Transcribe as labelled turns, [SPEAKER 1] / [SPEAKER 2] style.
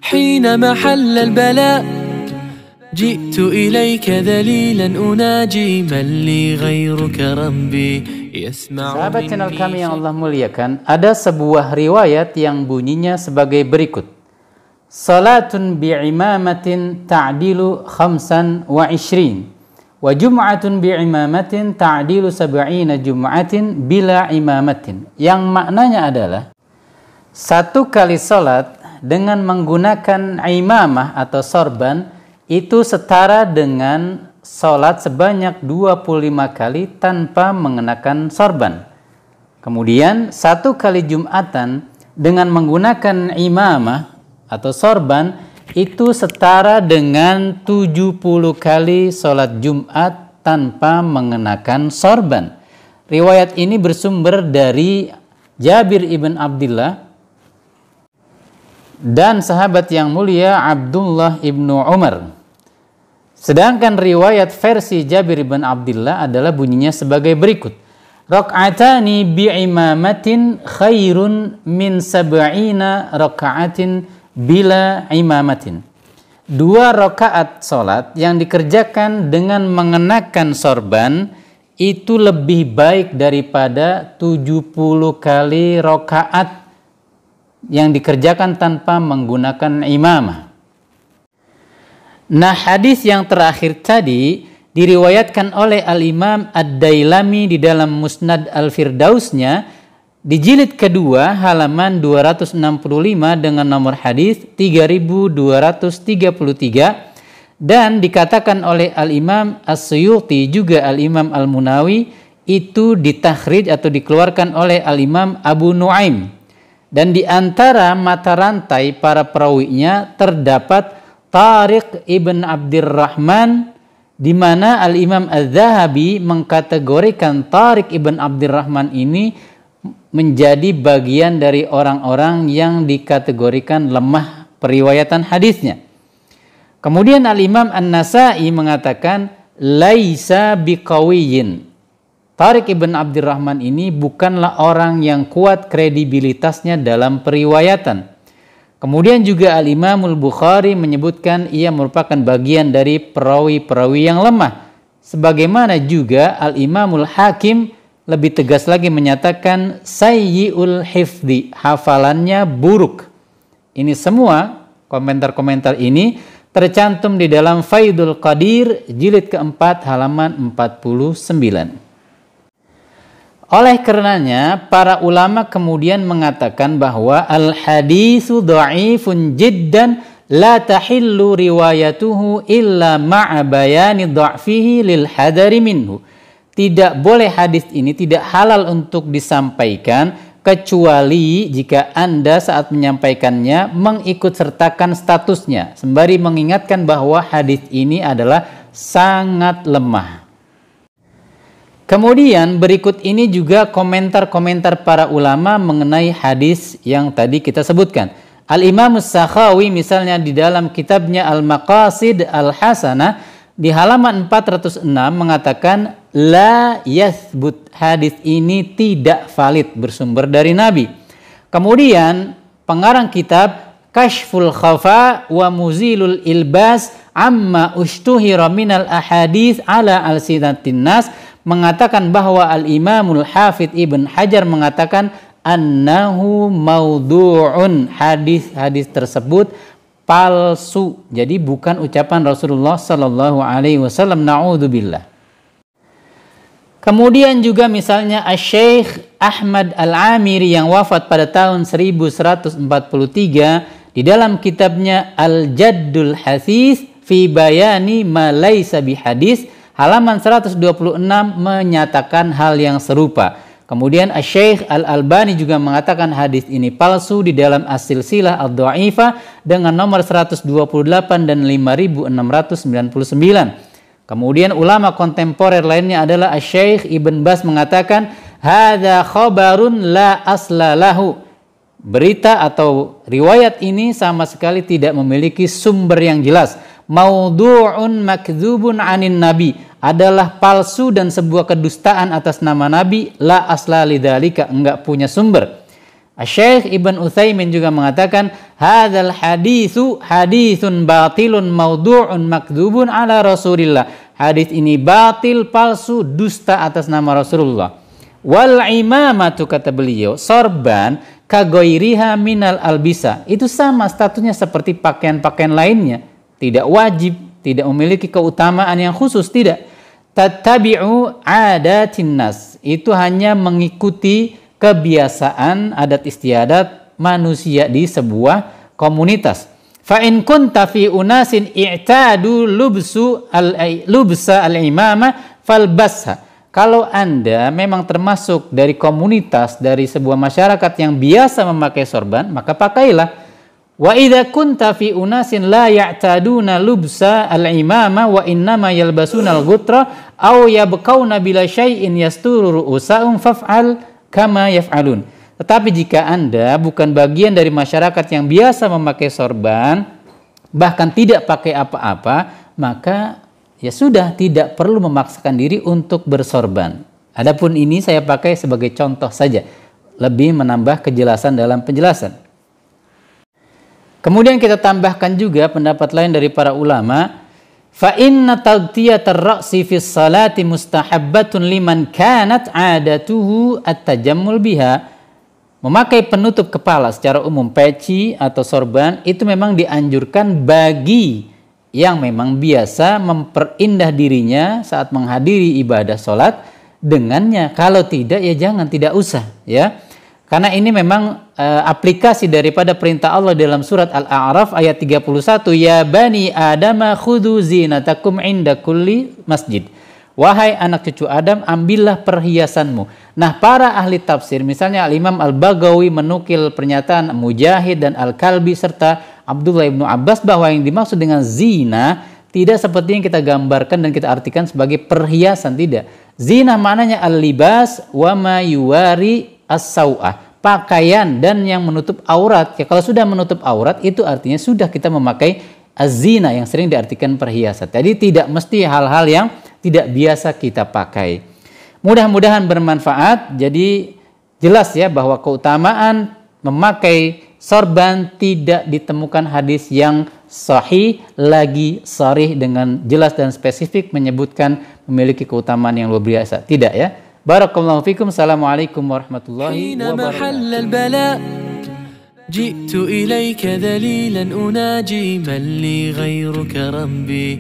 [SPEAKER 1] حين محل البلاء جئت إليك ذليلا أناجي من لي غيرك ربي يسمع.
[SPEAKER 2] Sahabat channel kami yang Allah muliakan, ada sebuah riwayat yang bunyinya sebagai berikut. Salatun bi'imamatin ta'dilu khamsan wa ishrin wa jum'atun bi'imamatin ta'dilu sab'ina jum'atin bila imamatin. Yang maknanya adalah satu kali salat dengan menggunakan imamah atau sorban itu setara dengan salat sebanyak 25 kali tanpa mengenakan sorban. Kemudian satu kali Jumatan dengan menggunakan imamah atau sorban itu setara dengan 70 kali salat Jumat tanpa mengenakan sorban. Riwayat ini bersumber dari Jabir ibn Abdullah dan sahabat yang mulia Abdullah ibnu Umar. Sedangkan riwayat versi Jabir ibn Abdullah adalah bunyinya sebagai berikut. Rak'atani bi'imamatin khairun min sab'ina raka'atin bila imamatin. 2 rakaat salat yang dikerjakan dengan mengenakan sorban itu lebih baik daripada 70 kali rakaat yang dikerjakan tanpa menggunakan imamah. Nah, hadis yang terakhir tadi diriwayatkan oleh Al-Imam Ad-Dailami di dalam Musnad Al-Firdausnya di jilid kedua halaman 265 dengan nomor hadis 3233 dan dikatakan oleh Al-Imam As-Suyuti juga Al-Imam Al-Munawi itu ditakhrij atau dikeluarkan oleh Al-Imam Abu Nuaim. Dan di antara mata rantai para perawinya terdapat Tariq ibn Abdirrahman, di mana Al-Imam Az-Zahabi mengkategorikan Tariq ibn Abdirrahman ini menjadi bagian dari orang-orang yang dikategorikan lemah periwayatan hadisnya. Kemudian Al-Imam An-Nasa'i mengatakan laisa biqawiyyin. Tariq ibn Abdirrahman ini bukanlah orang yang kuat kredibilitasnya dalam periwayatan. Kemudian juga Al-Imamul Bukhari menyebutkan ia merupakan bagian dari perawi-perawi yang lemah. Sebagaimana juga Al-Imamul Hakim lebih tegas lagi menyatakan sayyi'ul hifdi, hafalannya buruk. Ini semua komentar-komentar ini tercantum di dalam Faidul Qadir jilid keempat halaman 49. Oleh karenanya, para ulama kemudian mengatakan bahwa al-haditsu dha'ifun jiddan la tahillu riwayatuhu illa ma'a bayani dha'fihi lil hadari minhu. Tidak boleh hadis ini, tidak halal untuk disampaikan kecuali jika Anda saat menyampaikannya mengikut sertakan statusnya, sembari mengingatkan bahwa hadis ini adalah sangat lemah. Kemudian berikut ini juga komentar-komentar para ulama mengenai hadis yang tadi kita sebutkan. Al-Imam As-Sakhawi misalnya di dalam kitabnya Al-Maqasid Al-Hasanah di halaman 406 mengatakan la yathbut, hadis ini tidak valid bersumber dari Nabi. Kemudian pengarang kitab Kashful Khafa wa Muzilul Ilbas amma ushtuhira minal ahadits ala alsinatin nas mengatakan bahwa Al-Imamul Hafidh Ibn Hajar mengatakan annahu maudhu'un, hadis tersebut palsu. Jadi bukan ucapan Rasulullah sallallahu alaihi wasallam, naudzubillah. Kemudian juga misalnya Asy-Syaikh Ahmad Al-Amiri yang wafat pada tahun 1143 di dalam kitabnya Al-Jaddul Hasis fi bayani ma laisa bihadis halaman 126 menyatakan hal yang serupa. Kemudian Asy-Syaikh Al-Albani juga mengatakan hadis ini palsu di dalam As-Silsilah Ad-Dha'ifah dengan nomor 128 dan 5699. Kemudian ulama kontemporer lainnya adalah Asy-Syaikh Ibn Baz mengatakan hadza khabarun la asla lahu. Berita atau riwayat ini sama sekali tidak memiliki sumber yang jelas. Maudhu'un makdzubun 'anin nabi, adalah palsu dan sebuah kedustaan atas nama Nabi, la asla lidzalika, enggak punya sumber. Syekh Ibn Utsaimin juga mengatakan hadzal haditsu haditsun batilun maudhu'un makdzubun ala Rasulillah. Hadis ini batil, palsu, dusta atas nama Rasulullah. Wal imamatu, kata beliau, sorban kagoiriha minal albisa. Itu sama statusnya seperti pakaian-pakaian lainnya. Tidak wajib, tidak memiliki keutamaan yang khusus, tidak. Tattabi'u adatin nas. Itu hanya mengikuti kebiasaan adat istiadat manusia di sebuah komunitas. Fa in kunta fi unasin i'tadu lubsa al-imama falbasha. Kalau Anda memang termasuk dari komunitas, dari sebuah masyarakat yang biasa memakai sorban, maka pakailah. Wa idza kunta fi unasin la ya'taduna lubsa al-imama wa innama yalbasuna al-ghutra aw yabqauna bila syai'in yasturu ru'usahum faf'al kama yaf'alun. Tetapi jika Anda bukan bagian dari masyarakat yang biasa memakai sorban, bahkan tidak pakai apa-apa, maka ya sudah, tidak perlu memaksakan diri untuk bersorban. Adapun ini saya pakai sebagai contoh saja, lebih menambah kejelasan dalam penjelasan. Kemudian kita tambahkan juga pendapat lain dari para ulama, fa inna taghtiyatar ra'si fi sholati mustahabbatun liman kanat 'adatuhu at-tajammul biha. Memakai penutup kepala secara umum, peci atau sorban, itu memang dianjurkan bagi yang memang biasa memperindah dirinya saat menghadiri ibadah sholat dengannya. Kalau tidak, ya jangan, tidak usah, ya. Karena ini memang aplikasi daripada perintah Allah dalam surat Al-A'raf ayat 31, ya bani adama khudhu zinatakum inda kulli masjid. Wahai anak cucu Adam, ambillah perhiasanmu. Nah, para ahli tafsir, misalnya Al-Imam Al-Baghawi menukil pernyataan Mujahid dan Al-Kalbi serta Abdullah ibnu Abbas bahwa yang dimaksud dengan zina tidak seperti yang kita gambarkan dan kita artikan sebagai perhiasan, tidak. Zina maknanya al-libas wa ma yuwari as-sau'ah, pakaian dan yang menutup aurat. Ya, kalau sudah menutup aurat itu artinya sudah kita memakai az-zina yang sering diartikan perhiasan. Jadi tidak mesti hal-hal yang tidak biasa kita pakai. Mudah-mudahan bermanfaat. Jadi jelas ya bahwa keutamaan memakai sorban tidak ditemukan hadis yang sahih lagi sharih dengan jelas dan spesifik menyebutkan memiliki keutamaan yang luar biasa. Tidak ya. Barakallahu fikum. Assalamualaikum warahmatullahi wabarakatuh.
[SPEAKER 1] جئت إليك ذليلا أناجي من لي غيرك ربي